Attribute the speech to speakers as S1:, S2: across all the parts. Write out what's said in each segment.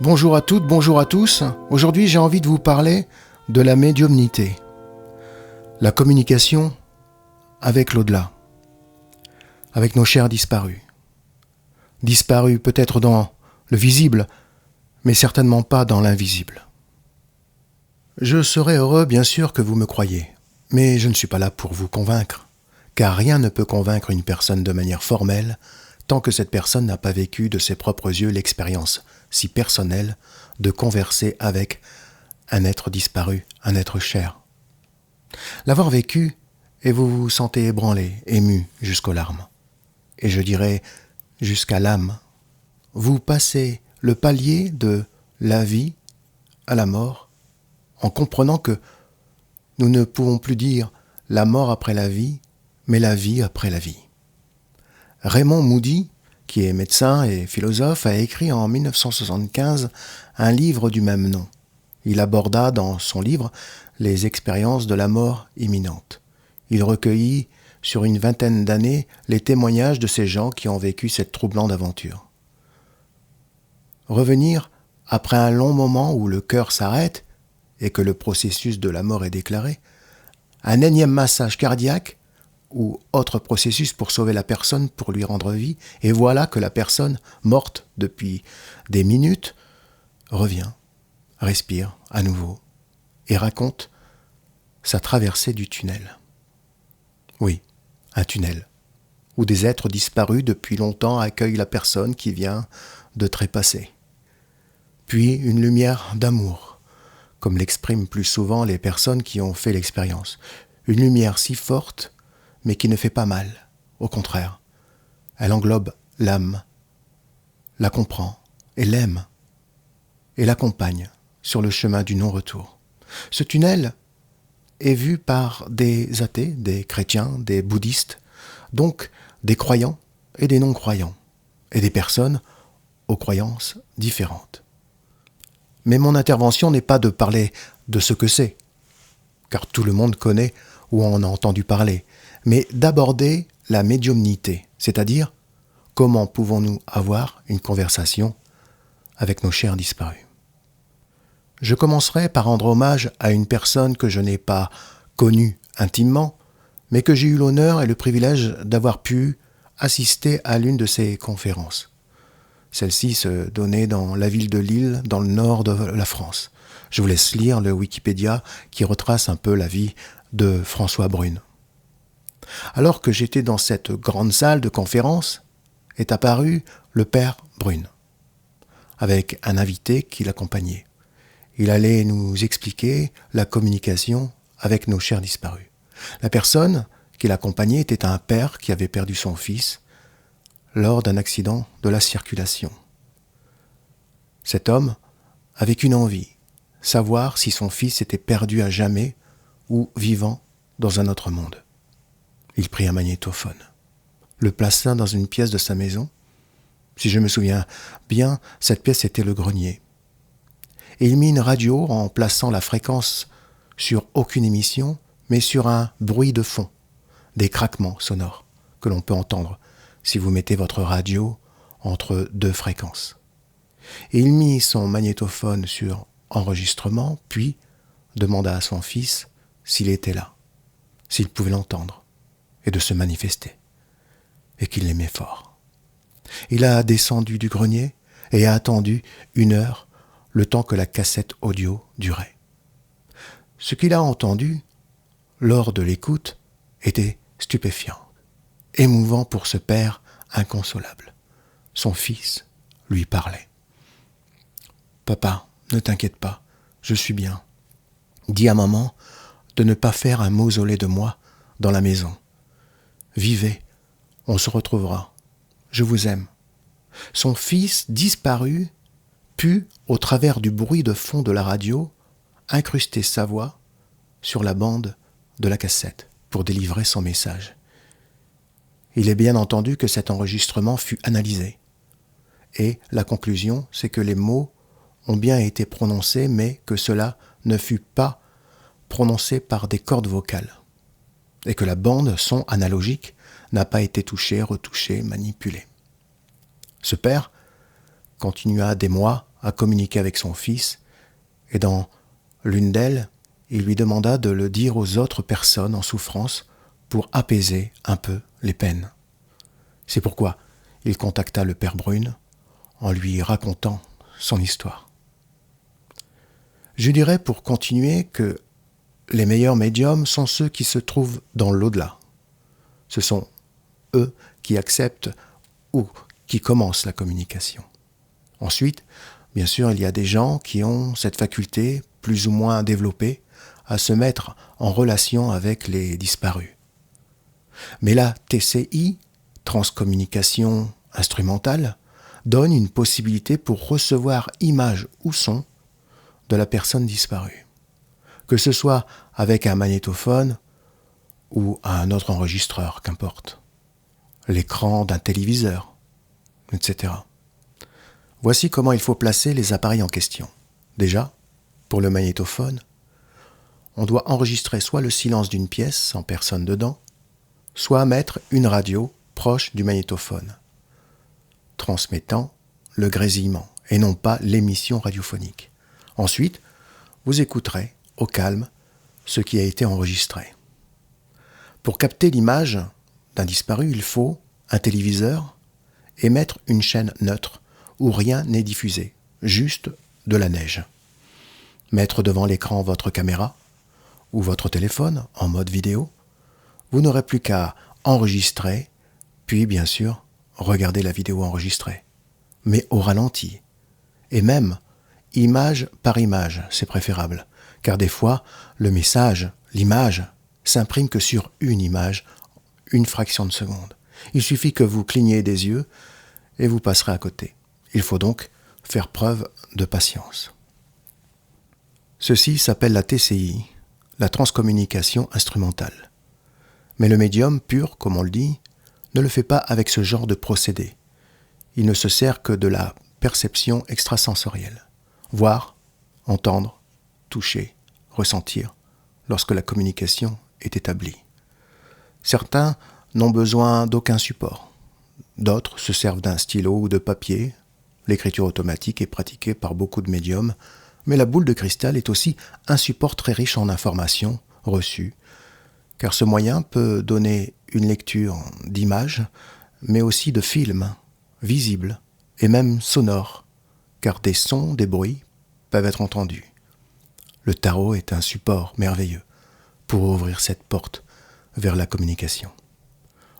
S1: Bonjour à toutes, bonjour à tous. Aujourd'hui, j'ai envie de vous parler de la médiumnité, la communication avec l'au-delà, avec nos chers disparus. Disparus peut-être dans le visible, mais certainement pas dans l'invisible. Je serais heureux, bien sûr, que vous me croyiez, mais je ne suis pas là pour vous convaincre, car rien ne peut convaincre une personne de manière formelle tant que cette personne n'a pas vécu de ses propres yeux l'expérience si personnelle de converser avec un être disparu, un être cher. L'avoir vécu, et vous vous sentez ébranlé, ému jusqu'aux larmes, et je dirais jusqu'à l'âme. Vous passez le palier de la vie à la mort, en comprenant que nous ne pouvons plus dire la mort après la vie, mais la vie après la vie. Raymond Moody, qui est médecin et philosophe, a écrit en 1975 un livre du même nom. Il aborda dans son livre les expériences de la mort imminente. Il recueillit sur une vingtaine d'années les témoignages de ces gens qui ont vécu cette troublante aventure. Revenir après un long moment où le cœur s'arrête et que le processus de la mort est déclaré, un énième massage cardiaque ou autre processus pour sauver la personne, pour lui rendre vie, et voilà que la personne, morte depuis des minutes, revient, respire à nouveau, et raconte sa traversée du tunnel. Oui, un tunnel, où des êtres disparus depuis longtemps accueillent la personne qui vient de trépasser. Puis une lumière d'amour, comme l'expriment plus souvent les personnes qui ont fait l'expérience. Une lumière si forte, mais qui ne fait pas mal. Au contraire, elle englobe l'âme, la comprend et l'aime, et l'accompagne sur le chemin du non-retour. Ce tunnel est vu par des athées, des chrétiens, des bouddhistes, donc des croyants et des non-croyants, et des personnes aux croyances différentes. Mais mon intervention n'est pas de parler de ce que c'est, car tout le monde connaît ou en a entendu parler, mais d'aborder la médiumnité, c'est-à-dire comment pouvons-nous avoir une conversation avec nos chers disparus. Je commencerai par rendre hommage à une personne que je n'ai pas connue intimement, mais que j'ai eu l'honneur et le privilège d'avoir pu assister à l'une de ses conférences. Celle-ci se donnait dans la ville de Lille, dans le nord de la France. Je vous laisse lire le Wikipédia qui retrace un peu la vie de François Brune. Alors que j'étais dans cette grande salle de conférence, est apparu le père Brune, avec un invité qui l'accompagnait. Il allait nous expliquer la communication avec nos chers disparus. La personne qui l'accompagnait était un père qui avait perdu son fils lors d'un accident de la circulation. Cet homme avait qu'une envie, savoir si son fils était perdu à jamais ou vivant dans un autre monde. Il prit un magnétophone, le plaça dans une pièce de sa maison. Si je me souviens bien, cette pièce était le grenier. Et il mit une radio en plaçant la fréquence sur aucune émission, mais sur un bruit de fond, des craquements sonores que l'on peut entendre si vous mettez votre radio entre deux fréquences. Et il mit son magnétophone sur enregistrement, puis demanda à son fils s'il était là, s'il pouvait l'entendre et de se manifester, et qu'il l'aimait fort. Il a descendu du grenier et a attendu 1 heure, le temps que la cassette audio durait. Ce qu'il a entendu lors de l'écoute était stupéfiant, émouvant pour ce père inconsolable. Son fils lui parlait. « Papa, ne t'inquiète pas, je suis bien. Dis à maman de ne pas faire un mausolée de moi dans la maison. Vivez, on se retrouvera. Je vous aime. » Son fils disparu put, au travers du bruit de fond de la radio, incruster sa voix sur la bande de la cassette pour délivrer son message. Il est bien entendu que cet enregistrement fut analysé. Et la conclusion, c'est que les mots ont bien été prononcés, mais que cela ne fut pas prononcé par des cordes vocales. Et que la bande son analogique n'a pas été touchée, retouchée, manipulée. Ce père continua des mois à communiquer avec son fils, et dans l'une d'elles, il lui demanda de le dire aux autres personnes en souffrance pour apaiser un peu les peines. C'est pourquoi il contacta le père Brune en lui racontant son histoire. Je dirais pour continuer que les meilleurs médiums sont ceux qui se trouvent dans l'au-delà. Ce sont eux qui acceptent ou qui commencent la communication. Ensuite, bien sûr, il y a des gens qui ont cette faculté plus ou moins développée à se mettre en relation avec les disparus. Mais la TCI, transcommunication instrumentale, donne une possibilité pour recevoir image ou son de la personne disparue. Que ce soit avec un magnétophone ou un autre enregistreur, qu'importe. L'écran d'un téléviseur, etc. Voici comment il faut placer les appareils en question. Déjà, pour le magnétophone, on doit enregistrer soit le silence d'une pièce sans personne dedans, soit mettre une radio proche du magnétophone, transmettant le grésillement et non pas l'émission radiophonique. Ensuite, vous écouterez au calme ce qui a été enregistré. Pour capter l'image d'un disparu, il faut un téléviseur et mettre une chaîne neutre où rien n'est diffusé, juste de la neige. Mettre devant l'écran votre caméra ou votre téléphone en mode vidéo. Vous n'aurez plus qu'à enregistrer, puis bien sûr, regarder la vidéo enregistrée, mais au ralenti. Et même, image par image, c'est préférable, car des fois, le message, l'image, s'imprime que sur une image, une fraction de seconde. Il suffit que vous cligniez des yeux et vous passerez à côté. Il faut donc faire preuve de patience. Ceci s'appelle la TCI, la transcommunication instrumentale. Mais le médium pur, comme on le dit, ne le fait pas avec ce genre de procédé. Il ne se sert que de la perception extrasensorielle. Voir, entendre, toucher, ressentir, lorsque la communication est établie. Certains n'ont besoin d'aucun support. D'autres se servent d'un stylo ou de papier. L'écriture automatique est pratiquée par beaucoup de médiums, mais la boule de cristal est aussi un support très riche en informations reçues, car ce moyen peut donner une lecture d'images, mais aussi de films, visibles et même sonores, car des sons, des bruits peuvent être entendus. Le tarot est un support merveilleux pour ouvrir cette porte vers la communication.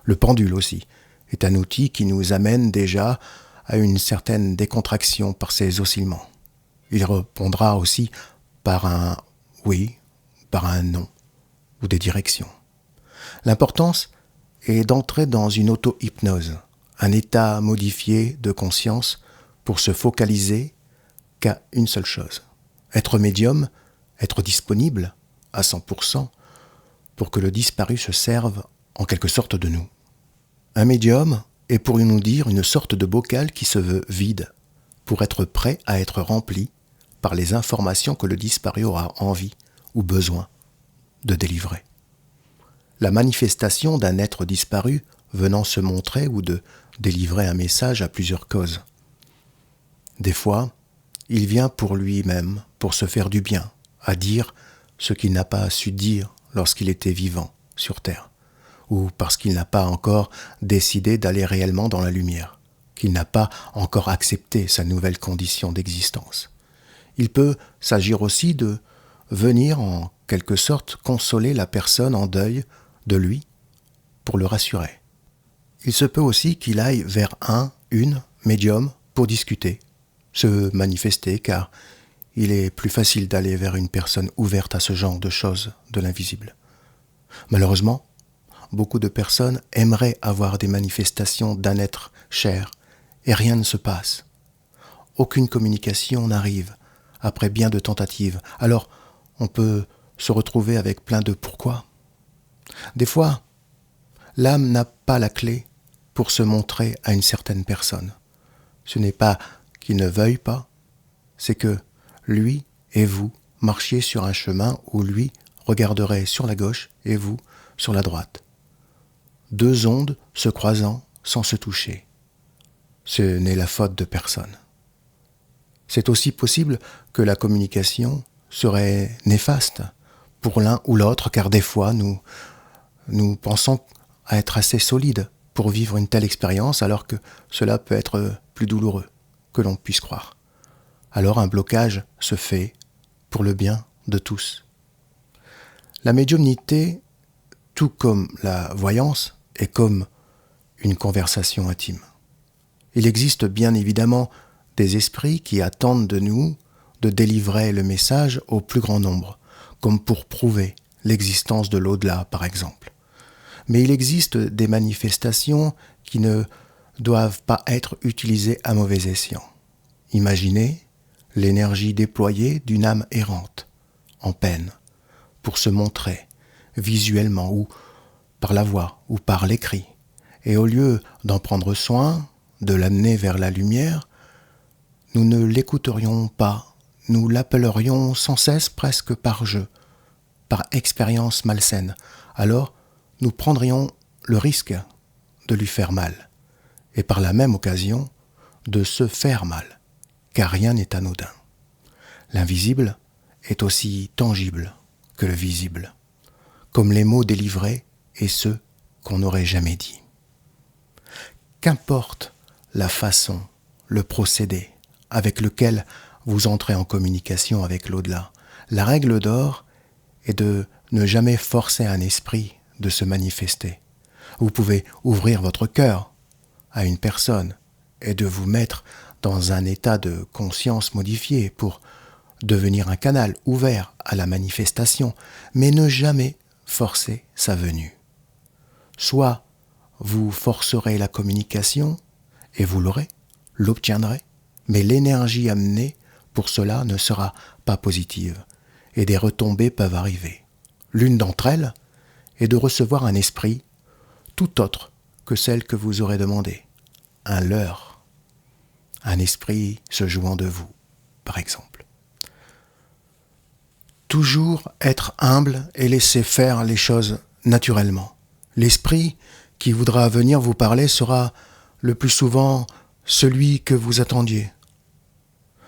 S1: Le pendule aussi est un outil qui nous amène déjà à une certaine décontraction par ses oscillements. Il répondra aussi par un oui, par un non, ou des directions. L'importance est d'entrer dans une auto-hypnose, un état modifié de conscience pour se focaliser qu'à une seule chose. Être médium, être disponible à 100% pour que le disparu se serve en quelque sorte de nous. Un médium est, pourrions-nous dire, une sorte de bocal qui se veut vide pour être prêt à être rempli par les informations que le disparu aura envie ou besoin de délivrer. La manifestation d'un être disparu venant se montrer ou de délivrer un message a plusieurs causes. Des fois, il vient pour lui-même, pour se faire du bien, à dire ce qu'il n'a pas su dire lorsqu'il était vivant sur Terre, ou parce qu'il n'a pas encore décidé d'aller réellement dans la lumière, qu'il n'a pas encore accepté sa nouvelle condition d'existence. Il peut s'agir aussi de venir en quelque sorte consoler la personne en deuil de lui pour le rassurer. Il se peut aussi qu'il aille vers une médium pour discuter, se manifester, car il est plus facile d'aller vers une personne ouverte à ce genre de choses de l'invisible. Malheureusement, beaucoup de personnes aimeraient avoir des manifestations d'un être cher et rien ne se passe. Aucune communication n'arrive après bien de tentatives. Alors, on peut se retrouver avec plein de pourquoi. Des fois, l'âme n'a pas la clé pour se montrer à une certaine personne. Ce n'est pas qu'il ne veuille pas, c'est que lui et vous marchiez sur un chemin où lui regarderait sur la gauche et vous sur la droite. Deux ondes se croisant sans se toucher. Ce n'est la faute de personne. C'est aussi possible que la communication serait néfaste pour l'un ou l'autre, car des fois nous pensons à être assez solides pour vivre une telle expérience, alors que cela peut être plus douloureux que l'on puisse croire. Alors un blocage se fait pour le bien de tous. La médiumnité, tout comme la voyance, est comme une conversation intime. Il existe bien évidemment des esprits qui attendent de nous de délivrer le message au plus grand nombre, comme pour prouver l'existence de l'au-delà, par exemple. Mais il existe des manifestations qui ne doivent pas être utilisées à mauvais escient. Imaginez l'énergie déployée d'une âme errante, en peine, pour se montrer visuellement ou par la voix ou par l'écrit. Et au lieu d'en prendre soin, de l'amener vers la lumière, nous ne l'écouterions pas, nous l'appellerions sans cesse presque par jeu, par expérience malsaine. Alors, nous prendrions le risque de lui faire mal, et par la même occasion, de se faire mal, car rien n'est anodin. L'invisible est aussi tangible que le visible, comme les mots délivrés et ceux qu'on n'aurait jamais dit. Qu'importe la façon, le procédé avec lequel vous entrez en communication avec l'au-delà, la règle d'or est de ne jamais forcer un esprit de se manifester. Vous pouvez ouvrir votre cœur à une personne et de vous mettre dans un état de conscience modifié pour devenir un canal ouvert à la manifestation, mais ne jamais forcer sa venue. Soit vous forcerez la communication, et vous l'aurez, l'obtiendrez, mais l'énergie amenée pour cela ne sera pas positive, et des retombées peuvent arriver. L'une d'entre elles est de recevoir un esprit tout autre que celle que vous aurez demandée, un leurre, un esprit se jouant de vous, par exemple. Toujours être humble et laisser faire les choses naturellement. L'esprit qui voudra venir vous parler sera le plus souvent celui que vous attendiez.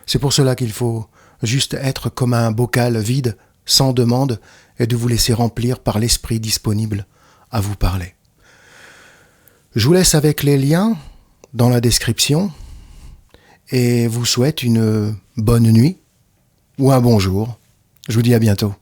S1: C'est pour cela qu'il faut juste être comme un bocal vide, sans demande, et de vous laisser remplir par l'esprit disponible à vous parler. Je vous laisse avec les liens dans la description et vous souhaite une bonne nuit ou un bon jour. Je vous dis à bientôt.